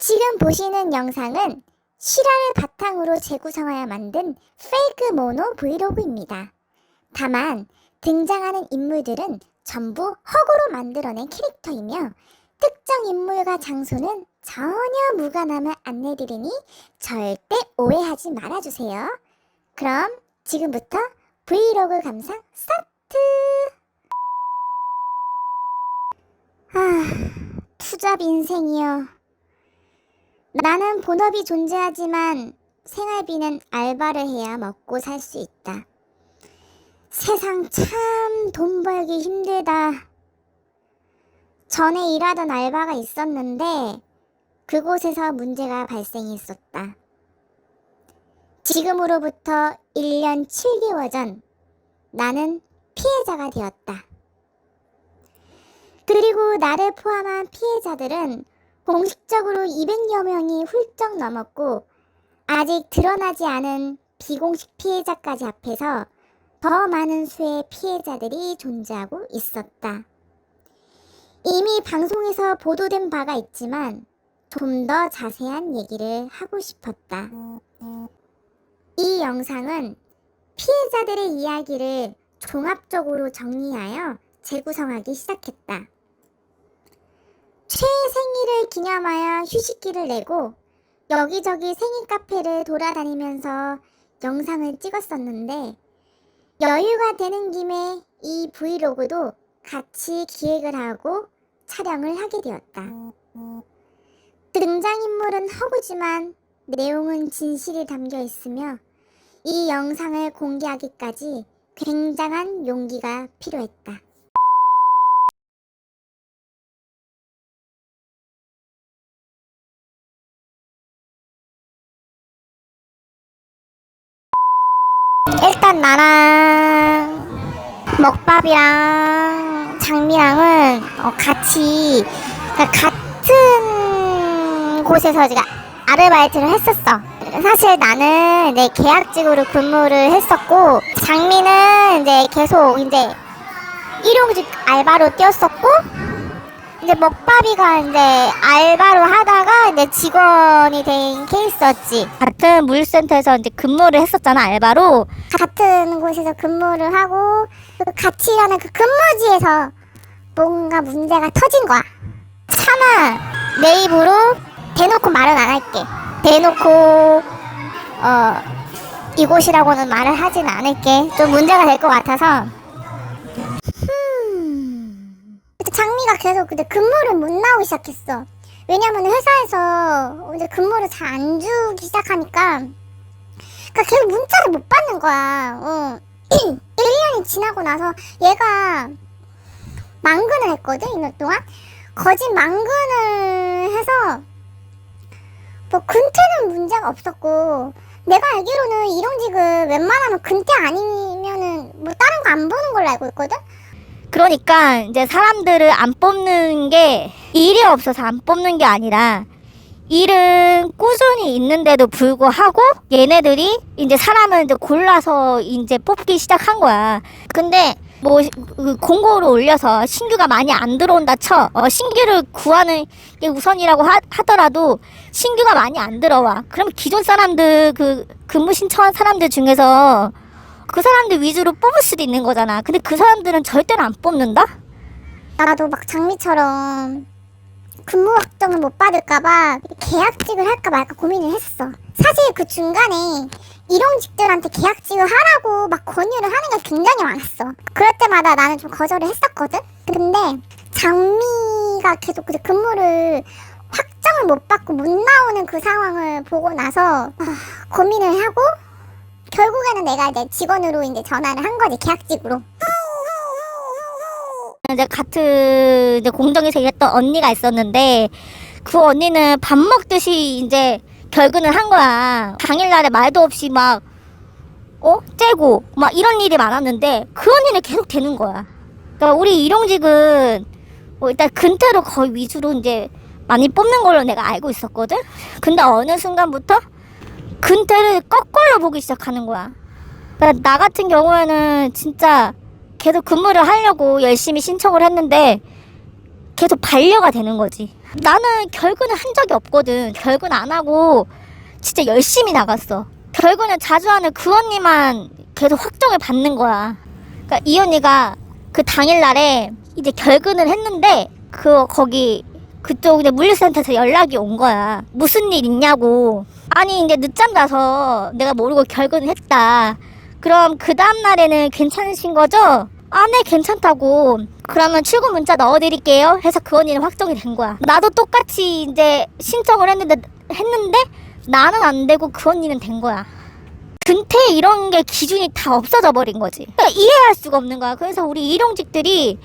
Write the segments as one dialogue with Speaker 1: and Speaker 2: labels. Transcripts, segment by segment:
Speaker 1: 지금 보시는 영상은 실화를 바탕으로 재구성하여 만든 페이크 모노 브이로그입니다. 다만 등장하는 인물들은 전부 허구로 만들어낸 캐릭터이며 특정 인물과 장소는 전혀 무관함을 안내드리니 절대 오해하지 말아주세요. 그럼 지금부터 브이로그 감상 스타트! 투잡 인생이여. 나는 본업이 존재하지만 생활비는 알바를 해야 먹고 살 수 있다. 세상 참 돈 벌기 힘들다. 전에 일하던 알바가 있었는데 그곳에서 문제가 발생했었다. 지금으로부터 1년 7개월 전 나는 피해자가 되었다. 그리고 나를 포함한 피해자들은 공식적으로 200여 명이 훌쩍 넘었고 아직 드러나지 않은 비공식 피해자까지 합해서 더 많은 수의 피해자들이 존재하고 있었다. 이미 방송에서 보도된 바가 있지만 좀 더 자세한 얘기를 하고 싶었다. 이 영상은 피해자들의 이야기를 종합적으로 정리하여 재구성하기 시작했다. 최애 생일을 기념하여 휴식기를 내고 여기저기 생일 카페를 돌아다니면서 영상을 찍었었는데 여유가 되는 김에 이 브이로그도 같이 기획을 하고 촬영을 하게 되었다. 등장인물은 허구지만 내용은 진실이 담겨 있으며 이 영상을 공개하기까지 굉장한 용기가 필요했다. 일단 나랑 먹밥이랑 장미랑은 같이 같은 곳에서 제가 아르바이트를 했었어. 사실 나는 이제 계약직으로 근무를 했었고 장미는 이제 계속 이제 일용직 알바로 뛰었었고 이제 먹밥이가 이제 알바로 하다가 이제 직원이 된 케이스였지. 같은 물류센터에서 이제 근무를 했었잖아, 알바로. 같은 곳에서 근무를 하고 같이 일하는 그 근무지에서 뭔가 문제가 터진 거야. 차마 내 입으로 대놓고 말은 안 할게. 대놓고 이곳이라고는 말을 하진 않을게. 좀 문제가 될 것 같아서. 장미가 계속 근데 근무를 못 나오기 시작했어. 왜냐면 회사에서 이제 근무를 잘 안 주기 시작하니까 계속 문자를 못 받는 거야. 1년이 지나고 나서 얘가 망근을 했거든, 2년 동안. 거짓 망근을 해서 뭐 근태는 문제가 없었고 내가 알기로는 일용직은 웬만하면 근태 아니면은 뭐 다른 거 안 보는 걸로 알고 있거든.
Speaker 2: 그러니까 이제 사람들을 안 뽑는 게 일이 없어서 안 뽑는 게 아니라 일은 꾸준히 있는데도 불구하고 얘네들이 이제 사람을 이제 골라서 이제 뽑기 시작한 거야. 근데 뭐 공고를 올려서 신규가 많이 안 들어온다 쳐. 신규를 구하는 게 우선이라고 하더라도 신규가 많이 안 들어와. 그럼 기존 사람들 그 근무 신청한 사람들 중에서 그 사람들 위주로 뽑을 수도 있는 거잖아. 근데 그 사람들은 절대로 안 뽑는다?
Speaker 1: 나도 막 장미처럼 근무 확정을 못 받을까봐 계약직을 할까 말까 고민을 했었어. 사실 그 중간에 일용직들한테 계약직을 하라고 막 권유를 하는 게 굉장히 많았어. 그럴 때마다 나는 좀 거절을 했었거든. 근데 장미가 계속 근무를 확정을 못 받고 못 나오는 그 상황을 보고 나서 고민을 하고 결국에는 내가 이제 직원으로 이제 전환을 한 거지, 계약직으로.
Speaker 2: 이제 같은 이제 공정에서 일했던 언니가 있었는데 그 언니는 밥 먹듯이 이제 결근을 한 거야. 당일날에 말도 없이 막 째고 막 이런 일이 많았는데 그 언니는 계속 되는 거야. 그러니까 우리 일용직은 일단 근태로 거의 위주로 이제 많이 뽑는 걸로 내가 알고 있었거든. 근데 어느 순간부터 근태를 거꾸로 보기 시작하는 거야. 그러니까 나 같은 경우에는 진짜 계속 근무를 하려고 열심히 신청을 했는데 계속 반려가 되는 거지. 나는 결근을 한 적이 없거든. 결근 안 하고 진짜 열심히 나갔어. 결근을 자주 하는 그 언니만 계속 확정을 받는 거야. 그러니까 이 언니가 그 당일날에 이제 결근을 했는데 거기 그쪽 이제 물류센터에서 연락이 온 거야. 무슨 일 있냐고. 아니 이제 늦잠 자서 내가 모르고 결근을 했다. 그럼 그 다음날에는 괜찮으신 거죠? 아, 네, 괜찮다고. 그러면 출근 문자 넣어드릴게요. 해서 그 언니는 확정이 된 거야. 나도 똑같이 이제 신청을 했는데 나는 안 되고 그 언니는 된 거야. 근태 이런 게 기준이 다 없어져 버린 거지. 그러니까 이해할 수가 없는 거야. 그래서 우리 일용직들이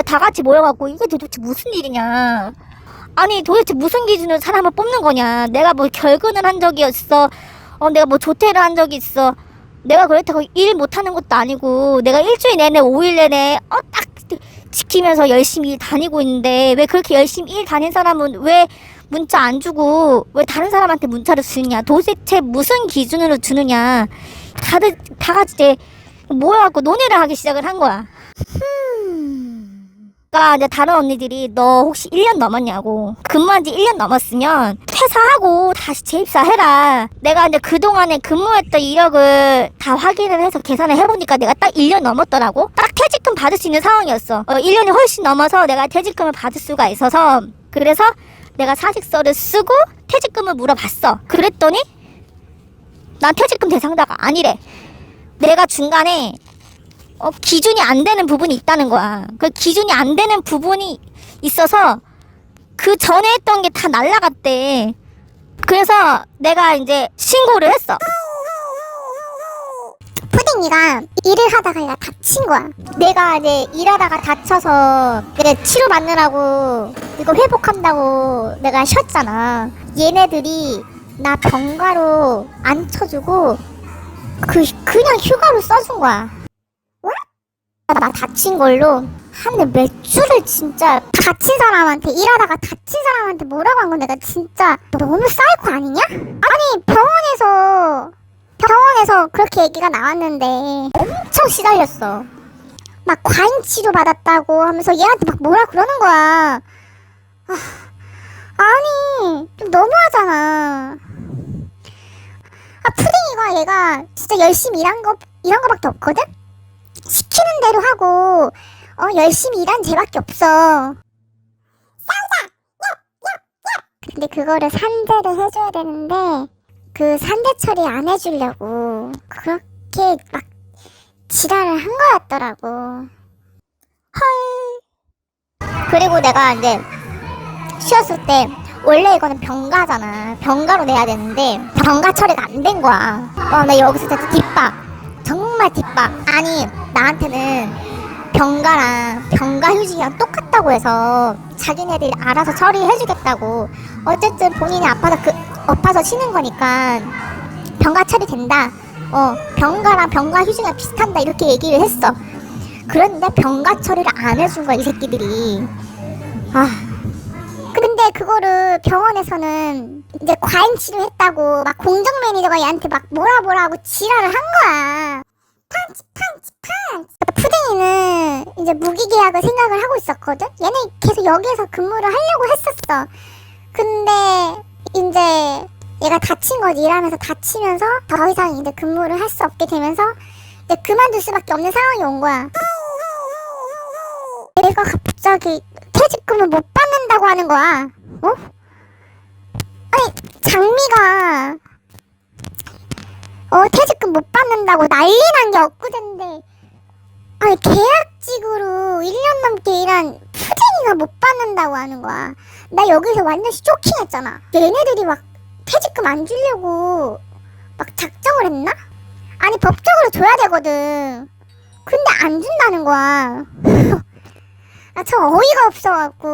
Speaker 2: 다 같이 모여갖고 이게 도대체 무슨 일이냐. 아니 도대체 무슨 기준으로 사람을 뽑는 거냐. 내가 뭐 결근을 한 적이 있어. 내가 뭐 조퇴를 한 적이 있어. 내가 그렇다고 일 못하는 것도 아니고 내가 일주일 내내 5일 내내 딱 지키면서 열심히 일 다니고 있는데 왜 그렇게 열심히 일 다닌 사람은 왜 문자 안 주고 왜 다른 사람한테 문자를 주느냐. 도대체 무슨 기준으로 주느냐. 다들 다 같이 이제 모여갖고 논의를 하기 시작을 한 거야. 그러니까 이제 다른 언니들이 너 혹시 1년 넘었냐고. 근무한 지 1년 넘었으면 퇴사하고 다시 재입사해라. 내가 이제 그동안에 근무했던 이력을 다 확인을 해서 계산을 해보니까 내가 딱 1년 넘었더라고. 딱 퇴직금 받을 수 있는 상황이었어. 1년이 훨씬 넘어서 내가 퇴직금을 받을 수가 있어서 그래서 내가 사직서를 쓰고 퇴직금을 물어봤어. 그랬더니 난 퇴직금 대상자가 아니래. 내가 중간에 기준이 안 되는 부분이 있다는 거야. 그 기준이 안 되는 부분이 있어서 그 전에 했던 게 다 날라갔대. 그래서 내가 이제 신고를 했어.
Speaker 1: 푸딩이가 일을 하다가 얘가 다친 거야. 내가 이제 일하다가 다쳐서 내가 치료받느라고 이거 회복한다고 내가 쉬었잖아. 얘네들이 나 병가로 안 쳐주고 그냥 휴가로 써준 거야. 나 다친 걸로 한 몇 주를 진짜 다친 사람한테 일하다가 다친 사람한테 뭐라고 한 건 내가 진짜 너무 사이코 아니냐? 아니 병원에서 그렇게 얘기가 나왔는데 엄청 시달렸어. 막 과잉 치료 받았다고 하면서 얘한테 막 뭐라 그러는 거야. 아니 좀 너무하잖아. 푸딩이가 얘가 진짜 열심히 일한 거밖에 없거든? 시키는 대로 하고 열심히 일한 쟤밖에 없어. 싸우자! 근데 그거를 산대를 해줘야 되는데 그 산대 처리 안 해주려고 그렇게 막 지랄을 한 거였더라고. 헐. 그리고 내가 이제 쉬었을 때 원래 이거는 병가잖아. 병가로 내야 되는데 병가 처리가 안 된 거야. 나 여기서 진짜 뒷박. 정말 뒷박. 아니 나한테는 병가랑 병가 휴직이랑 똑같다고 해서 자기네들이 알아서 처리해주겠다고. 어쨌든 본인이 아파서 쉬는 거니까 병가 처리된다. 병가랑 병가 휴직이랑 비슷한다 이렇게 얘기를 했어. 그런데 병가 처리를 안 해준 거야 이 새끼들이. 근데 그거를 병원에서는 이제 과잉 치료했다고 막 공정 매니저가 얘한테 막 뭐라 하고 지랄을 한 거야. 펀치. 푸딩이는 이제 무기계약을 생각을 하고 있었거든. 얘네 계속 여기에서 근무를 하려고 했었어. 근데 이제 얘가 다친 거지. 일하면서 다치면서 더 이상 이제 근무를 할 수 없게 되면서 이제 그만둘 수밖에 없는 상황이 온 거야. 얘가 갑자기 퇴직금을 못 받는다고 하는 거야. 아니 장미가 퇴직금 못 받는다고 난리 난 게 엊그제인데 아니 계약직으로 1년 넘게 일한 푸딩이가 못 받는다고 하는 거야. 나 여기서 완전 쇼킹했잖아. 얘네들이 막 퇴직금 안 주려고 막 작정을 했나? 아니 법적으로 줘야 되거든. 근데 안 준다는 거야. 참 어이가 없어갖고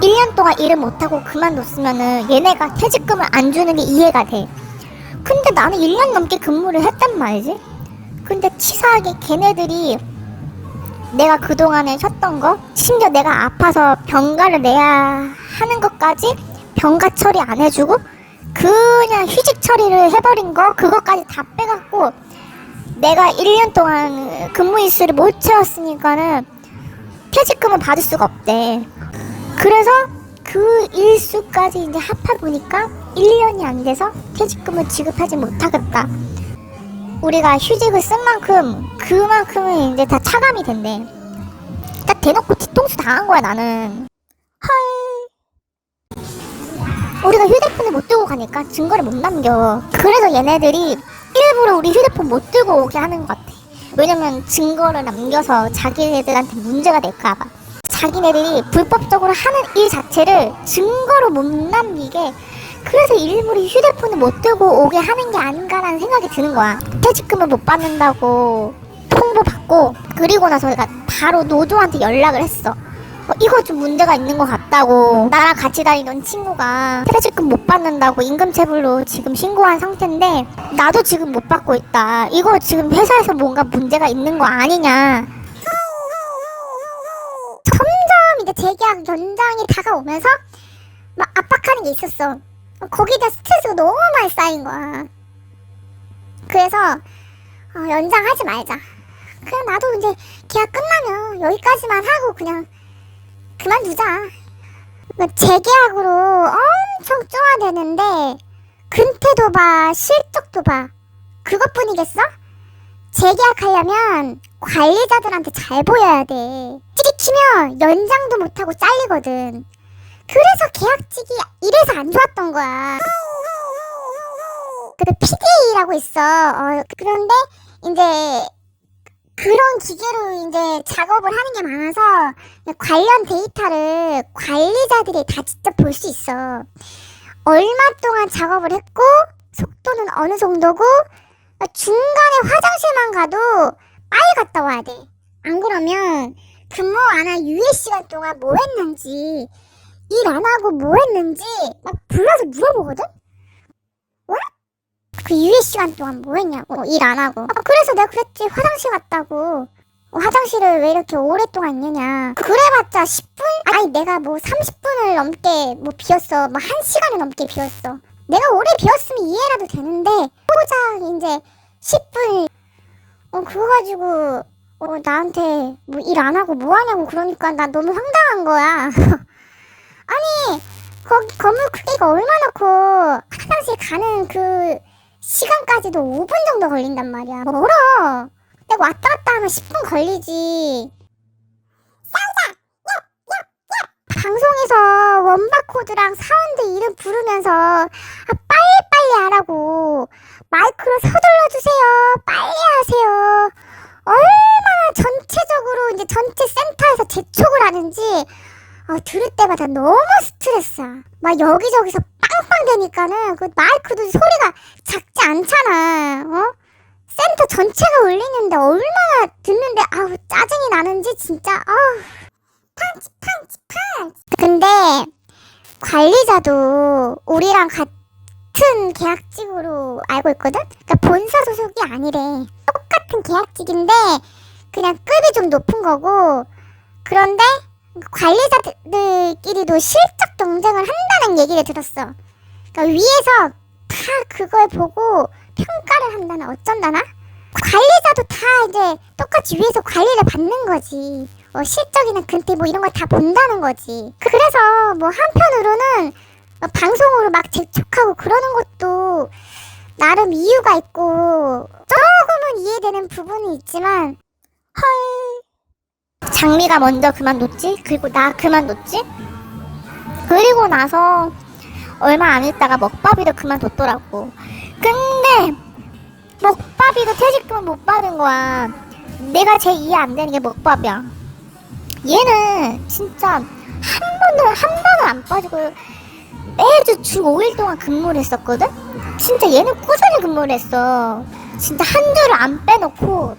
Speaker 1: 1년 동안 일을 못하고 그만뒀으면은 얘네가 퇴직금을 안 주는 게 이해가 돼. 근데 나는 1년 넘게 근무를 했단 말이지. 근데 치사하게 걔네들이 내가 그동안에 쉬었던 거 심지어 내가 아파서 병가를 내야 하는 것까지 병가 처리 안 해주고 그냥 휴직 처리를 해버린 거 그것까지 다 빼갖고 내가 1년 동안 근무 일수를 못 채웠으니까는 퇴직금을 받을 수가 없대. 그래서 그 일수까지 이제 합해보니까 1년이 안 돼서 퇴직금을 지급하지 못하겠다. 우리가 휴직을 쓴 만큼 그만큼은 이제 다 차감이 된대. 딱 대놓고 뒤통수 당한 거야 나는. 우리가 휴대폰을 못 들고 가니까 증거를 못 남겨. 그래서 얘네들이 일부러 우리 휴대폰 못 들고 오게 하는 것 같아. 왜냐면 증거를 남겨서 자기네들한테 문제가 될까봐. 자기네들이 불법적으로 하는 일 자체를 증거로 못 남기게, 그래서 일부러 휴대폰을 못 들고 오게 하는 게 아닌가라는 생각이 드는 거야. 퇴직금을 못 받는다고 통보받고, 그리고 나서 내가 바로 노조한테 연락을 했어. 이거 좀 문제가 있는 것 같다고. 나랑 같이 다니던 친구가 퇴직금 못 받는다고 임금체불로 지금 신고한 상태인데 나도 지금 못 받고 있다. 이거 지금 회사에서 뭔가 문제가 있는 거 아니냐. 점점 이제 재계약 연장이 다가오면서 막 압박하는 게 있었어. 거기다 스트레스가 너무 많이 쌓인 거야. 그래서 연장하지 말자. 그냥 나도 이제 계약 끝나면 여기까지만 하고 그냥 그만두자. 재계약으로 엄청 쪼아대는데 근태도 봐, 실적도 봐. 그것뿐이겠어? 재계약하려면 관리자들한테 잘 보여야 돼. 찍히면 연장도 못하고 잘리거든. 그래서 계약직이 이래서 안 좋았던 거야. 근데 PDA라고 있어. 그런데 이제 그런 기계로 이제 작업을 하는 게 많아서 관련 데이터를 관리자들이 다 직접 볼 수 있어. 얼마 동안 작업을 했고 속도는 어느 정도고 중간에 화장실만 가도 빨리 갔다 와야 돼. 안 그러면 근무 안 한 유예 시간 동안 뭐 했는지, 일 안 하고 뭐 했는지 막 불러서 물어보거든? 그 유예 시간 동안 뭐 했냐고, 일 안 하고. 그래서 내가 그랬지. 화장실 갔다고. 화장실을 왜 이렇게 오랫동안 있느냐. 그래봤자 10분? 아니 내가 뭐 30분을 넘게 뭐 비웠어. 뭐 1시간을 넘게 비웠어. 내가 오래 비웠으면 이해라도 되는데 고작 이제 10분 그거 가지고 나한테 뭐 일 안 하고 뭐 하냐고 그러니까 나 너무 황당한 거야. 아니 거기 건물 크기가 얼마나 커. 화장실 가는 그 시간까지도 5분 정도 걸린단 말이야. 멀어. 내가 왔다 갔다 하면 10분 걸리지. 방송에서 원바코드랑 사원들 이름 부르면서 빨리빨리 하라고 마이크로 서둘러주세요, 빨리 하세요. 얼마나 전체적으로 이제 전체 센터에서 재촉을 하는지 들을 때마다 너무 스트레스야. 막 여기저기서 빵빵 되니까는 그 마이크도 소리가 작지 않잖아. 센터 전체가 울리는데 얼마나 듣는데 짜증이 나는지 진짜 팡치. 근데 관리자도 우리랑 같은 계약직으로 알고 있거든? 그러니까 본사 소속이 아니래. 똑같은 계약직인데 그냥 급이 좀 높은 거고, 그런데 관리자들끼리도 실적 경쟁을 한다는 얘기를 들었어. 그러니까 위에서 다 그걸 보고 평가를 한다나 어쩐다나? 관리자도 다 이제 똑같이 위에서 관리를 받는 거지. 실적이나 근태 뭐 이런 걸 다 본다는 거지. 그래서 뭐 한편으로는 방송으로 막 재촉하고 그러는 것도 나름 이유가 있고 조금은 이해되는 부분이 있지만, 장미가 먼저 그만뒀지. 그리고 나 그만뒀지. 그리고 나서 얼마 안 있다가 먹바비도 그만뒀더라고. 근데 먹바비도 퇴직금을 못 받은 거야. 내가 제일 이해 안 되는 게 먹바비야. 얘는 진짜 한 번은 안 빠지고 매주 주 5일 동안 근무를 했었거든? 진짜 얘는 꾸준히 근무를 했어. 진짜 한 주를 안 빼놓고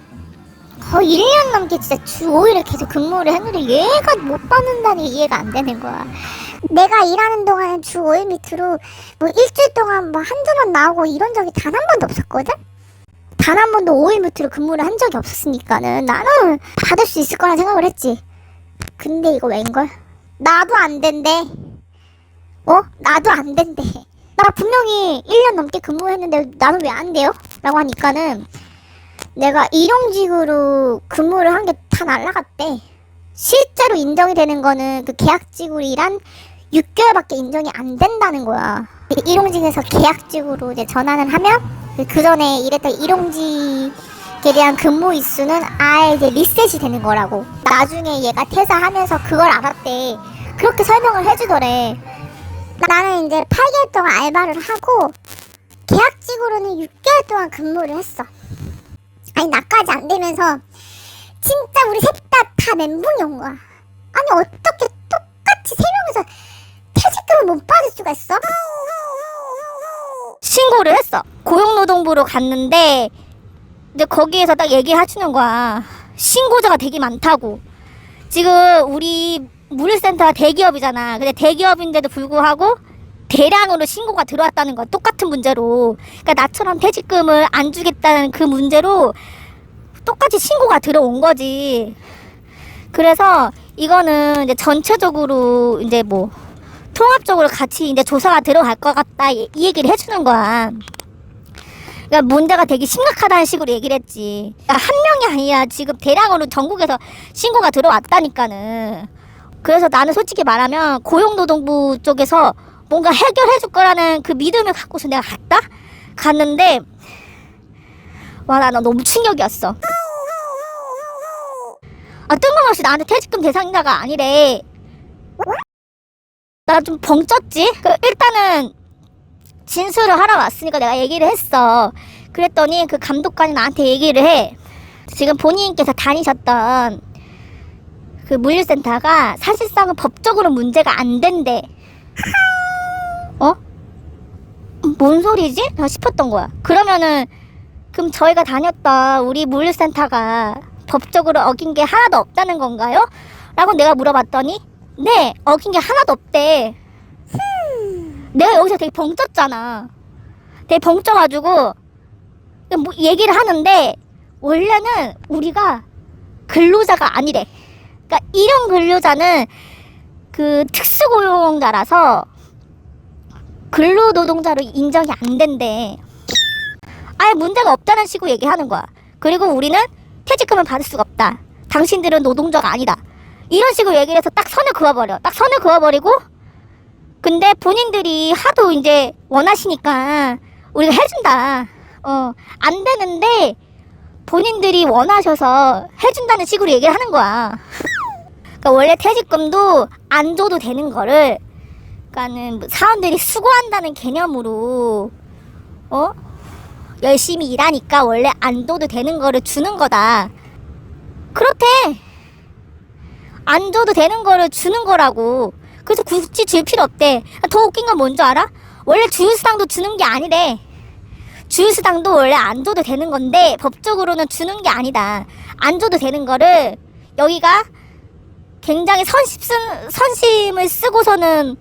Speaker 1: 거의 1년 넘게 진짜 주 5일을 계속 근무를 했는데 얘가 못 받는다는 게 이해가 안 되는 거야. 내가 일하는 동안은 주 5일 밑으로 뭐 일주일 동안 뭐 한두 번 나오고 이런 적이 단 한 번도 없었거든? 단 한 번도 5일 밑으로 근무를 한 적이 없었으니까는 나는 받을 수 있을 거라 생각을 했지. 근데 이거 웬걸? 나도 안 된대. 나도 안 된대. 나 분명히 1년 넘게 근무했는데 나는 왜 안 돼요? 라고 하니까는 내가 일용직으로 근무를 한 게 다 날라갔대. 실제로 인정이 되는 거는 그 계약직으로 일한 6개월밖에 인정이 안 된다는 거야. 일용직에서 계약직으로 이제 전환을 하면 그 전에 일했던 일용직에 대한 근무 일수는 아예 이제 리셋이 되는 거라고. 나중에 얘가 퇴사하면서 그걸 알았대. 그렇게 설명을 해주더래. 나는 이제 8개월 동안 알바를 하고 계약직으로는 6개월 동안 근무를 했어. 아니 나까지 안 되면서 진짜 우리 셋 다 멘붕이 온 거야. 아니 어떻게 똑같이 3명이서 퇴직금을 못 받을 수가 있어?
Speaker 2: 신고를 했어. 고용노동부로 갔는데 이제 거기에서 딱 얘기해주는 거야. 신고자가 되게 많다고. 지금 우리 물류센터가 대기업이잖아. 근데 대기업인데도 불구하고 대량으로 신고가 들어왔다는 거야. 똑같은 문제로. 그러니까 나처럼 퇴직금을 안 주겠다는 그 문제로 똑같이 신고가 들어온 거지. 그래서 이거는 이제 전체적으로 이제 뭐 통합적으로 같이 이제 조사가 들어갈 것 같다 이 얘기를 해주는 거야. 그러니까 문제가 되게 심각하다는 식으로 얘기를 했지. 그러니까 한 명이 아니라 지금 대량으로 전국에서 신고가 들어왔다니까는. 그래서 나는 솔직히 말하면 고용노동부 쪽에서 뭔가 해결해 줄 거라는 그 믿음을 갖고서 내가 갔는데 와, 나 너무 충격이었어. 뜬금없이 나한테 퇴직금 대상자가 아니래. 나 좀 벙쪘지? 일단은 진술을 하러 왔으니까 내가 얘기를 했어. 그랬더니 그 감독관이 나한테 얘기를 해. 지금 본인께서 다니셨던 그 물류센터가 사실상은 법적으로 문제가 안 된대. 뭔 소리지? 싶었던 거야. 그러면은 그럼 저희가 다녔던 우리 물류센터가 법적으로 어긴 게 하나도 없다는 건가요? 라고 내가 물어봤더니 네, 어긴 게 하나도 없대. 내가 여기서 되게 벙쪘잖아. 되게 벙쪄가지고 뭐 얘기를 하는데 원래는 우리가 근로자가 아니래. 그러니까 이런 근로자는 그 특수고용자라서 근로노동자로 인정이 안 된대. 아예 문제가 없다는 식으로 얘기하는 거야. 그리고 우리는 퇴직금을 받을 수가 없다. 당신들은 노동자가 아니다. 이런 식으로 얘기를 해서 딱 선을 그어버려. 딱 선을 그어버리고 근데 본인들이 하도 이제 원하시니까 우리가 해준다. 안 되는데 본인들이 원하셔서 해준다는 식으로 얘기를 하는 거야. 그러니까 원래 퇴직금도 안 줘도 되는 거를 그러니까는 사원들이 수고한다는 개념으로 열심히 일하니까 원래 안 줘도 되는 거를 주는 거다. 그렇대. 안 줘도 되는 거를 주는 거라고. 그래서 굳이 줄 필요 없대. 더 웃긴 건 뭔지 알아? 원래 주휴수당도 주는 게 아니래. 주휴수당도 원래 안 줘도 되는 건데 법적으로는 주는 게 아니다. 안 줘도 되는 거를 여기가 굉장히 선심을 쓰고서는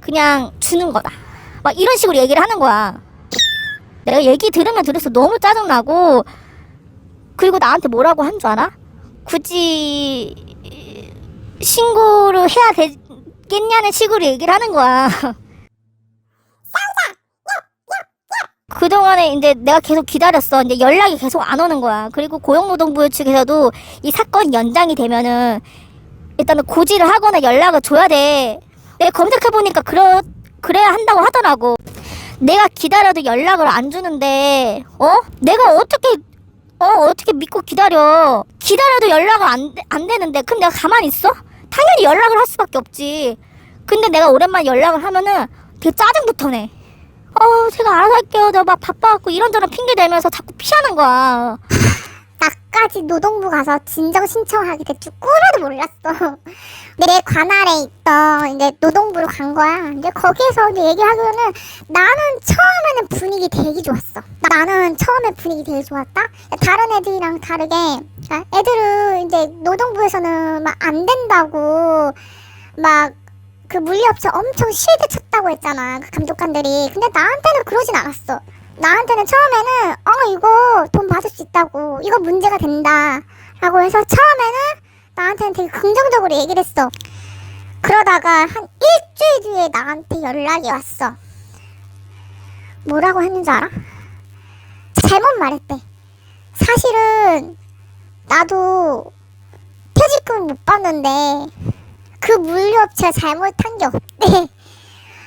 Speaker 2: 그냥 주는 거다. 막 이런 식으로 얘기를 하는 거야. 내가 얘기 들으면 들을수록 너무 짜증나고 그리고 나한테 뭐라고 한 줄 알아? 굳이 신고를 해야 되겠냐는 식으로 얘기를 하는 거야. 그동안에 이제 내가 계속 기다렸어. 이제 연락이 계속 안 오는 거야. 그리고 고용노동부 측에서도 이 사건이 연장이 되면은 일단은 고지를 하거나 연락을 줘야 돼. 내가 검색해보니까 그래야 한다고 하더라고. 내가 기다려도 연락을 안 주는데 내가 어떻게 믿고 기다려도 연락을 안 되는데 그럼 내가 가만히 있어? 당연히 연락을 할 수밖에 없지. 근데 내가 오랜만에 연락을 하면은 되게 짜증부터 내. 제가 알아서 할게요. 저 막 바빠갖고 이런저런 핑계 대면서 자꾸 피하는 거야.
Speaker 1: 나까지 노동부 가서 진정 신청하게 될 줄 꿈에도 몰랐어. 내 관할에 있던 이제 노동부로 간 거야. 이제 거기에서 이제 얘기하기로는 나는 처음에는 분위기 되게 좋았어. 나는 처음에 분위기 되게 좋았다. 다른 애들이랑 다르게 애들은 이제 노동부에서는 막 안 된다고 막 그 물류업체 엄청 실드 쳤다고 했잖아. 그 감독관들이. 근데 나한테는 그러진 않았어. 나한테는 처음에는 이거 돈 받을 수 있다고, 이거 문제가 된다 라고 해서 처음에는 나한테는 되게 긍정적으로 얘기를 했어. 그러다가 한 일주일 뒤에 나한테 연락이 왔어. 뭐라고 했는지 알아? 잘못 말했대. 사실은 나도 퇴직금 못 받는데 그 물류업체가 잘못한 게 없대.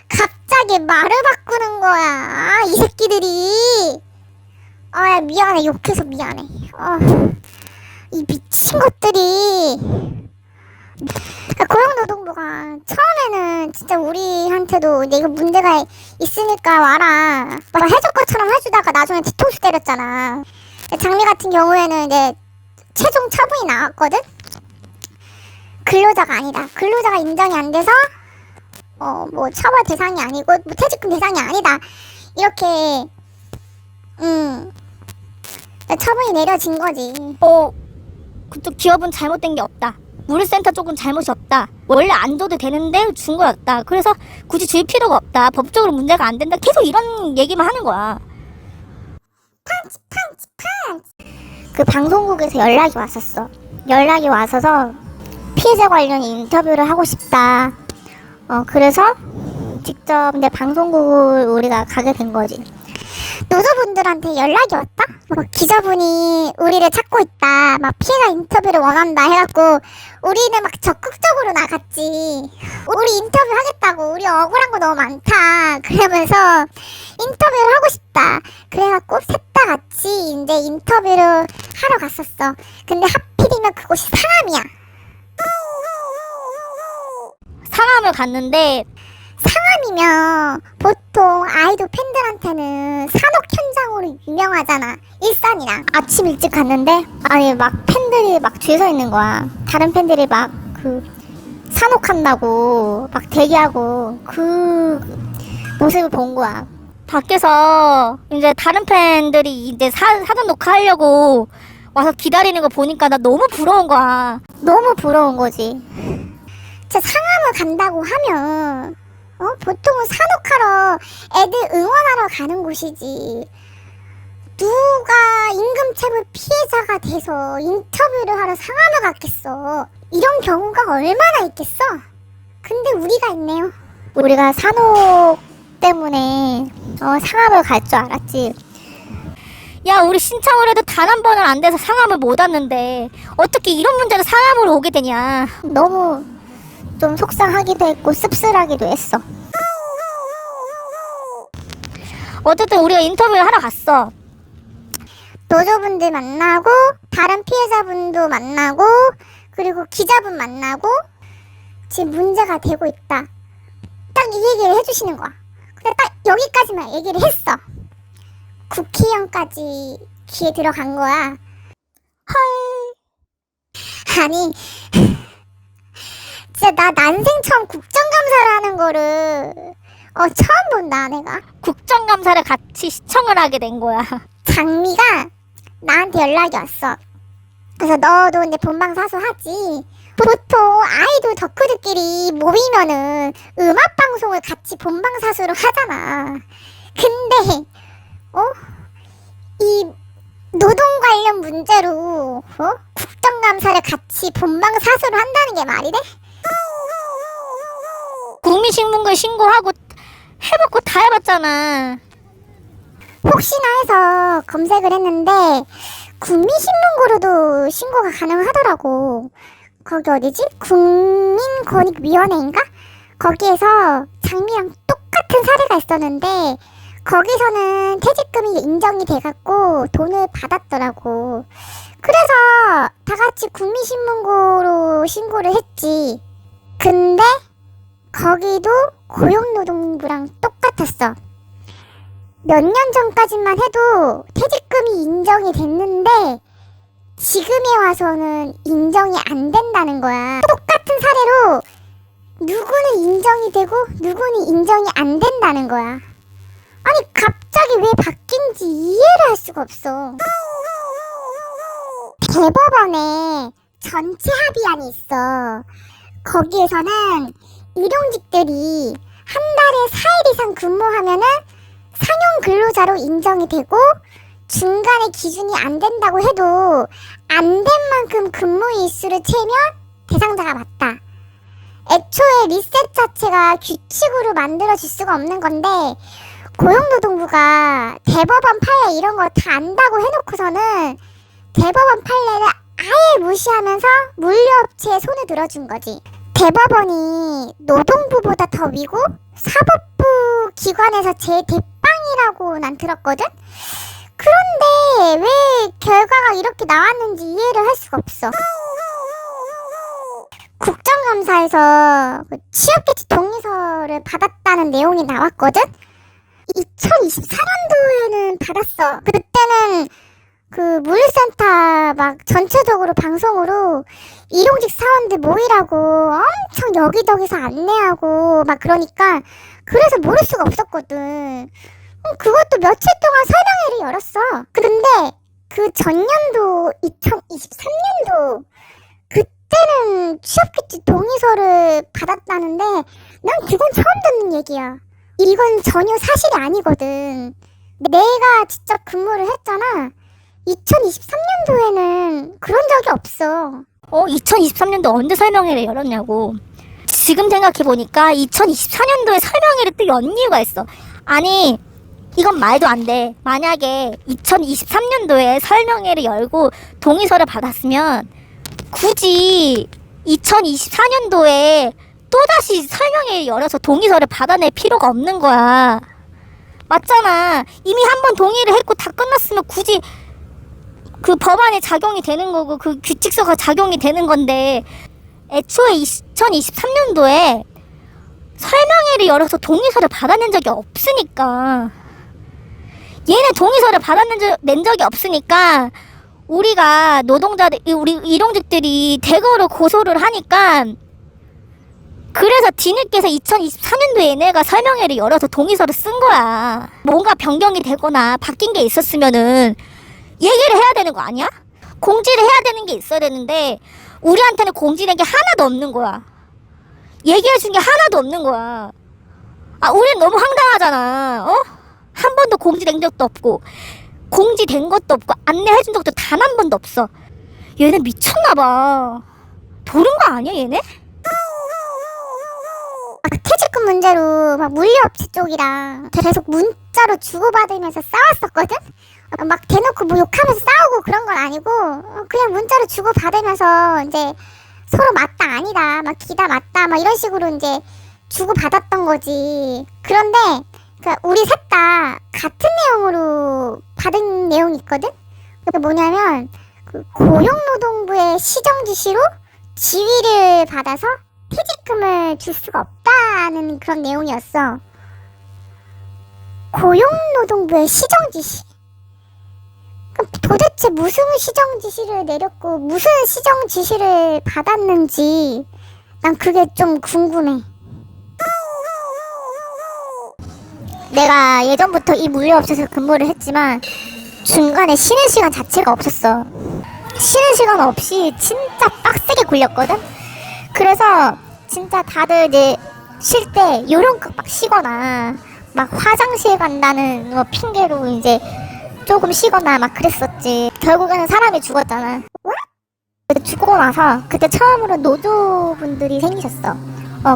Speaker 1: 갑자기 말을 바꾸는 거야 이 새끼들이. 야 미안해, 욕해서 미안해. 이 미친 것들이. 고용노동부가 처음에는 진짜 우리한테도 이제 이거 문제가 있으니까 와라 막 해줄 것처럼 해주다가 나중에 뒤통수 때렸잖아. 장미 같은 경우에는 이제 최종 처분이 나왔거든. 근로자가 아니다, 근로자가 인정이 안 돼서 뭐 처벌 대상이 아니고 뭐 퇴직금 대상이 아니다, 이렇게 처분이 내려진 거지.
Speaker 2: 그쪽 기업은 잘못된 게 없다. 물류센터 쪽은 잘못이 없다. 원래 안 줘도 되는데 준 거였다. 그래서 굳이 줄 필요가 없다. 법적으로 문제가 안 된다. 계속 이런 얘기만 하는 거야.
Speaker 1: 펀치. 그 방송국에서 연락이 왔었어. 연락이 와서서 피해자 관련 인터뷰를 하고 싶다. 그래서 직접 내 방송국을 우리가 가게 된 거지. 노조분들한테 연락이 왔다? 기자분이 우리를 찾고 있다, 막 피해자 인터뷰를 원한다 해갖고 우리는 막 적극적으로 나갔지. 우리 인터뷰 하겠다고, 우리 억울한 거 너무 많다 그러면서 인터뷰를 하고 싶다. 그래갖고 셋 다 같이 이제 인터뷰를 하러 갔었어. 근데 하필이면 그곳이 상암이야.
Speaker 2: 상암을 갔는데,
Speaker 1: 상암이면 보통 아이돌 팬들한테는 산옥 현장으로 유명하잖아. 일산이랑. 아침 일찍 갔는데 아니 막 팬들이 막 줄 서 있는 거야. 다른 팬들이 막 그 산옥한다고 막 대기하고 그 모습을 본 거야.
Speaker 2: 밖에서 이제 다른 팬들이 이제 사전 녹화하려고 와서 기다리는 거 보니까 나 너무 부러운 거야.
Speaker 1: 너무 부러운 거지. 진짜 상암을 간다고 하면 보통은 산옥하러 애들 응원하러 가는 곳이지. 누가 임금체불 피해자가 돼서 인터뷰를 하러 상암을 갔겠어. 이런 경우가 얼마나 있겠어. 근데 우리가 있네요. 우리가 산옥 때문에 상암을 갈 줄 알았지.
Speaker 2: 야, 우리 신청을 해도 단 한 번은 안 돼서 상암을 못 왔는데 어떻게 이런 문제로 상암으로 오게 되냐.
Speaker 1: 너무 좀 속상하기도 했고 씁쓸하기도 했어.
Speaker 2: 어쨌든 우리가 인터뷰를 하러 갔어.
Speaker 1: 노조분들 만나고 다른 피해자분도 만나고 그리고 기자분 만나고 지금 문제가 되고 있다, 딱 이 얘기를 해주시는 거야. 근데 딱 여기까지만 얘기를 했어. 국회의원까지 귀에 들어간 거야. 헐. 아니 진짜 나 난생 처음 국정감사를 하는 거를 처음 본다 내가.
Speaker 2: 국정감사를 같이 시청을 하게 된 거야.
Speaker 1: 장미가 나한테 연락이 왔어. 그래서 너도 이제 본방사수 하지. 보통 아이돌 덕후들끼리 모이면은 음악방송을 같이 본방사수로 하잖아. 근데 이 노동 관련 문제로 국정감사를 같이 본방사수로 한다는 게 말이 돼?
Speaker 2: 국민신문고에 신고하고 해봤고 다 해봤잖아.
Speaker 1: 혹시나 해서 검색을 했는데 국민신문고로도 신고가 가능하더라고. 거기 어디지? 국민권익위원회인가? 거기에서 장미랑 똑같은 사례가 있었는데 거기서는 퇴직금이 인정이 돼갖고 돈을 받았더라고. 그래서 다같이 국민신문고로 신고를 했지. 근데 거기도 고용노동부랑 똑같았어. 몇 년 전까지만 해도 퇴직금이 인정이 됐는데 지금에 와서는 인정이 안 된다는 거야. 똑같은 사례로 누구는 인정이 되고 누구는 인정이 안 된다는 거야. 아니 갑자기 왜 바뀐지 이해를 할 수가 없어. 대법원에 전체 합의안이 있어. 거기에서는 일용직들이 한 달에 4일 이상 근무하면은 상용 근로자로 인정이 되고 중간에 기준이 안 된다고 해도 안 된 만큼 근무 일수를 채면 대상자가 맞다. 애초에 리셋 자체가 규칙으로 만들어질 수가 없는 건데 고용노동부가 대법원 판례 이런 거 다 안다고 해놓고서는 대법원 판례를 아예 무시하면서 물류업체에 손을 들어준 거지. 대법원이 노동부보다 더 위고 사법부 기관에서 제일 대빵이라고 난 들었거든? 그런데 왜 결과가 이렇게 나왔는지 이해를 할 수가 없어. 국정감사에서 취업계치 동의서를 받았다는 내용이 나왔거든? 2024년도에는 받았어. 그때는 그 물류센터 막 전체적으로 방송으로 일용직 사원들 모이라고 엄청 여기저기서 안내하고 막 그러니까 그래서 모를 수가 없었거든. 그것도 며칠 동안 설명회를 열었어. 그런데 그 전년도 2023년도 그때는 취업규칙 동의서를 받았다는데 난 그건 처음 듣는 얘기야. 이건 전혀 사실이 아니거든. 내가 직접 근무를 했잖아. 2023년도에는 그런 적이 없어.
Speaker 2: 2023년도 언제 설명회를 열었냐고. 지금 생각해보니까 2024년도에 설명회를 또 연 이유가 있어. 아니, 이건 말도 안 돼. 만약에 2023년도에 설명회를 열고 동의서를 받았으면 굳이 2024년도에 또다시 설명회를 열어서 동의서를 받아낼 필요가 없는 거야. 맞잖아. 이미 한 번 동의를 했고 다 끝났으면 굳이 그 법안이 작용이 되는 거고 그 규칙서가 작용이 되는 건데 애초에 2023년도에 설명회를 열어서 동의서를 받아낸 적이 없으니까 얘네 동의서를 낸 적이 없으니까 우리가 노동자들 우리 일용직들이 대거로 고소를 하니까 그래서 뒤늦게서 2024년도에 얘네가 설명회를 열어서 동의서를 쓴 거야. 뭔가 변경이 되거나 바뀐 게 있었으면은 얘기를 해야 되는 거 아니야? 공지를 해야 되는 게 있어야 되는데 우리한테는 공지된 게 하나도 없는 거야. 얘기해 준 게 하나도 없는 거야. 우린 너무 황당하잖아. 한 번도 공지된 적도 없고 공지된 것도 없고 안내해 준 적도 단 한 번도 없어. 얘네 미쳤나 봐. 도른 거 아니야 얘네?
Speaker 1: 퇴직금 문제로 막 물류업체 쪽이랑 계속 문자로 주고받으면서 싸웠었거든? 막 대놓고 뭐 욕하면서 싸우고 그런 건 아니고 그냥 문자로 주고받으면서 이제 서로 맞다 아니다 막 기다 맞다 막 이런 식으로 이제 주고받았던 거지. 그런데 우리 셋 다 같은 내용으로 받은 내용이 있거든? 그게 뭐냐면 그 고용노동부의 시정지시로 지위를 받아서 퇴직금을 줄 수가 없다는 그런 내용이었어. 고용노동부의 시정지시? 그럼 도대체 무슨 시정지시를 내렸고 무슨 시정지시를 받았는지 난 그게 좀 궁금해. 내가 예전부터 이 물류업체에서 근무를 했지만 중간에 쉬는 시간 자체가 없었어. 쉬는 시간 없이 진짜 빡세게 굴렸거든? 그래서 진짜 다들 이제 쉴 때 요런 막 쉬거나 막 화장실 간다는 거 핑계로 이제 조금 쉬거나 막 그랬었지. 결국에는 사람이 죽었잖아. 죽고 나서 그때 처음으로 노조분들이 생기셨어.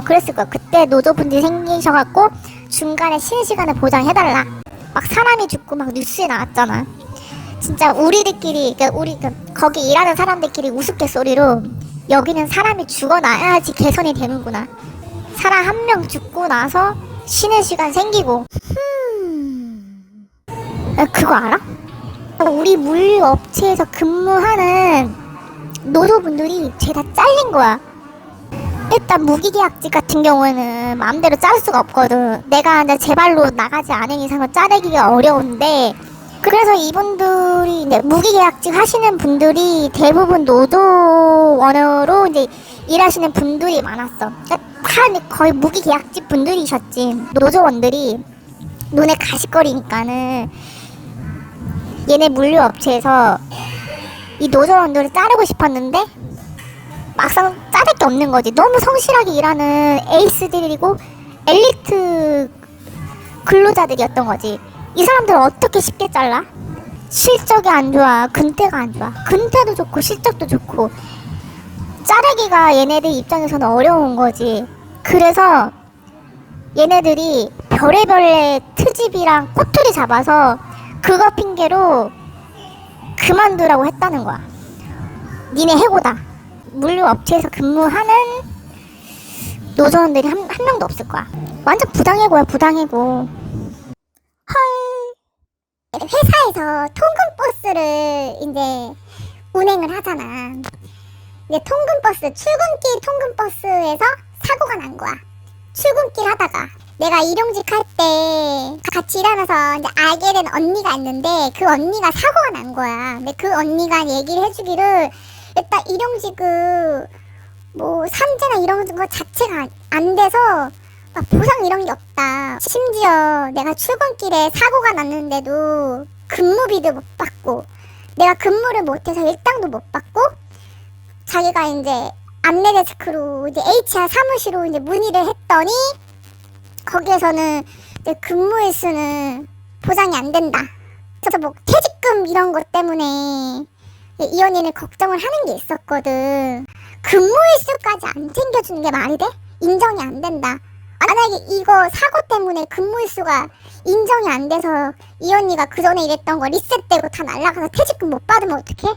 Speaker 1: 그랬을 거야. 그때 노조분들이 생기셔갖고 중간에 쉬는 시간을 보장해달라. 막 사람이 죽고 막 뉴스에 나왔잖아. 진짜 우리들끼리 거기 일하는 사람들끼리 우스갯소리로 여기는 사람이 죽어나야지 개선이 되는구나. 사람 한 명 죽고 나서 쉬는 시간 생기고. 그거 알아? 우리 물류업체에서 근무하는 노조분들이 죄다 잘린 거야. 일단 무기계약직 같은 경우에는 마음대로 자를 수가 없거든. 내가 이제 제 발로 나가지 않은 이상은 자르기가 어려운데, 그래서 이분들이 이제 무기계약직 하시는 분들이 대부분 노조원으로 이제 일하시는 분들이 많았어. 다 거의 무기계약직 분들이셨지. 노조원들이 눈에 가시거리니까는 얘네 물류업체에서 이 노조원들을 자르고 싶었는데 막상 자를 게 없는 거지. 너무 성실하게 일하는 에이스들이고 엘리트 근로자들이었던 거지. 이 사람들을 어떻게 쉽게 잘라? 실적이 안 좋아. 근태가 안 좋아. 근태도 좋고 실적도 좋고 자르기가 얘네들 입장에서는 어려운 거지. 그래서 얘네들이 별의별의 트집이랑 꼬투리 잡아서 그거 핑계로 그만두라고 했다는 거야. 니네 해고다. 물류업체에서 근무하는 노조원들이 한 명도 없을 거야. 완전 부당해고야, 부당해고. 헐. 회사에서 통근버스를 이제 운행을 하잖아. 이제 통근버스, 출근길 통근버스에서 사고가 난 거야. 출근길 하다가 내가 일용직 할 때 같이 일하면서 이제 알게 된 언니가 있는데 그 언니가 사고가 난 거야. 근데 그 언니가 얘기를 해주기를 일단 일용직은 뭐 산재나 이런 거 자체가 안 돼서 막 보상 이런 게 없다. 심지어 내가 출근길에 사고가 났는데도 근무비도 못 받고 내가 근무를 못해서 일당도 못 받고 자기가 이제 안내데스크로 이제 HR 사무실로 이제 문의를 했더니 거기에서는 이제 근무 일수는 보장이 안 된다. 그래서 뭐 퇴직금 이런 것 때문에 이 언니는 걱정을 하는 게 있었거든. 근무 일수까지 안 챙겨주는 게 말이 돼? 인정이 안 된다. 만약에 이거 사고 때문에 근무 일수가 인정이 안 돼서 이 언니가 그 전에 일했던 거 리셋되고 다 날라가서 퇴직금 못 받으면 어떡해?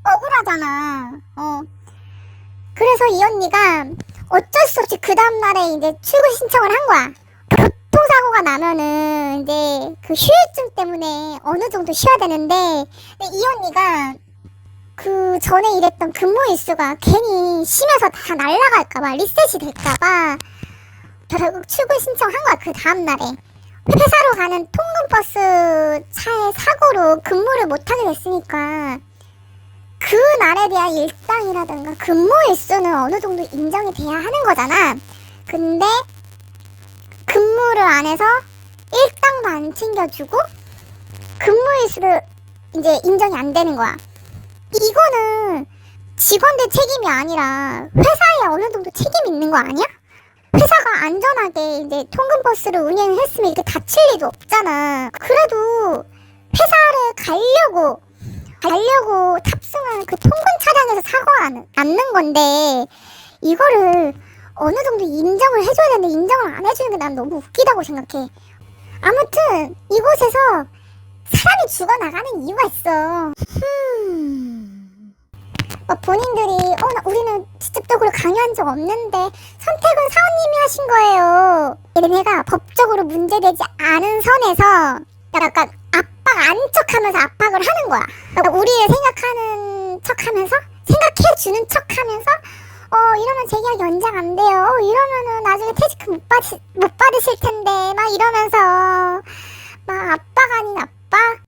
Speaker 1: 억울하잖아. 그래서 이 언니가 어쩔 수 없이 그 다음날에 이제 출근 신청을 한 거야. 교통사고가 나면은 이제 그 휴일증 때문에 어느 정도 쉬어야 되는데 이 언니가 그 전에 일했던 근무 일수가 괜히 쉬면서 다 날라갈까봐 리셋이 될까봐 결국 출근 신청한 거야. 그 다음날에 회사로 가는 통근버스 차의 사고로 근무를 못하게 됐으니까 그 날에 대한 일당이라든가 근무 일수는 어느 정도 인정이 돼야 하는 거잖아. 근데 근무를 안 해서 일당도 안 챙겨주고 근무 일수를 이제 인정이 안 되는 거야. 이거는 직원들 책임이 아니라 회사에 어느 정도 책임이 있는 거 아니야? 회사가 안전하게 이제 통근버스를 운행했으면 이렇게 다칠 일도 없잖아. 그래도 회사를 가려고 탑승한 그 통근 차량에서 사고가 났는 건데 이거를 어느 정도 인정을 해줘야 되는데 인정을 안 해주는 게 난 너무 웃기다고 생각해. 아무튼 이곳에서 사람이 죽어나가는 이유가 있어. 본인들이 우리는 직접적으로 강요한 적 없는데 선택은 사원님이 하신 거예요. 얘네가 법적으로 문제되지 않은 선에서 약간 압박 안 척하면서 압박을 하는 거야. 그러니까 우리를 생각하는 척하면서 생각해주는 척하면서 이러면 재계약 연장 안 돼요. 이러면은 나중에 퇴직금 못 받으실 텐데 막 이러면서 막 압박 아닌 압박.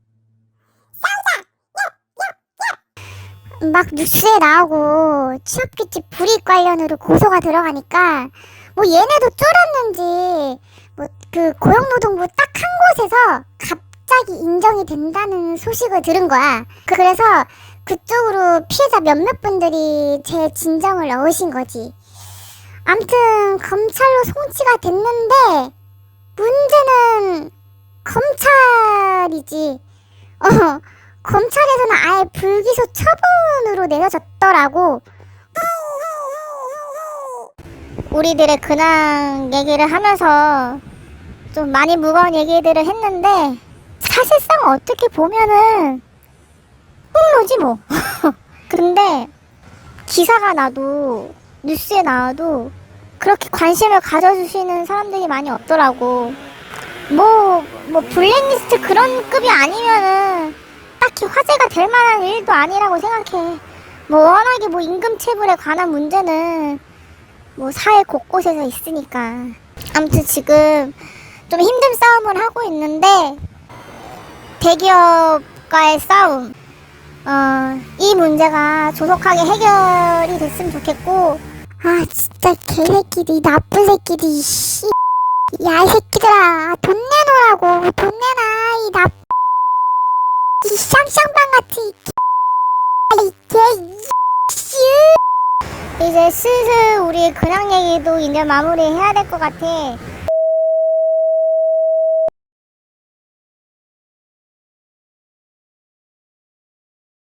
Speaker 1: 막 뉴스에 나오고 취업규칙 불이익 관련으로 고소가 들어가니까 뭐 얘네도 쫄았는지 뭐 그 고용노동부 딱 한 곳에서 갑자기 인정이 된다는 소식을 들은 거야. 그래서 그쪽으로 피해자 몇몇 분들이 제 진정을 넣으신 거지. 암튼 검찰로 송치가 됐는데 문제는 검찰이지. 검찰에서는 아예 불기소 처분으로 내려졌더라고. 우리들의 근황 얘기를 하면서 좀 많이 무거운 얘기들을 했는데 사실상 어떻게 보면은 폭로지 뭐. 근데 기사가 나도 뉴스에 나와도 그렇게 관심을 가져주시는 사람들이 많이 없더라고. 뭐 블랙리스트 그런 급이 아니면은 딱히 화제가 될 만한 일도 아니라고 생각해. 뭐 워낙에 뭐 임금체불에 관한 문제는 뭐 사회 곳곳에서 있으니까. 아무튼 지금 좀 힘든 싸움을 하고 있는데 대기업과의 싸움, 이 문제가 조속하게 해결이 됐으면 좋겠고. 아 진짜 개새끼들, 나쁜 새끼들, 이 새끼들아, 돈 내놓으라고. 돈 내놔, 이 쌍쌍방 같은 이제 슬슬 우리 근황 얘기도 이제 마무리해야 될 것 같아.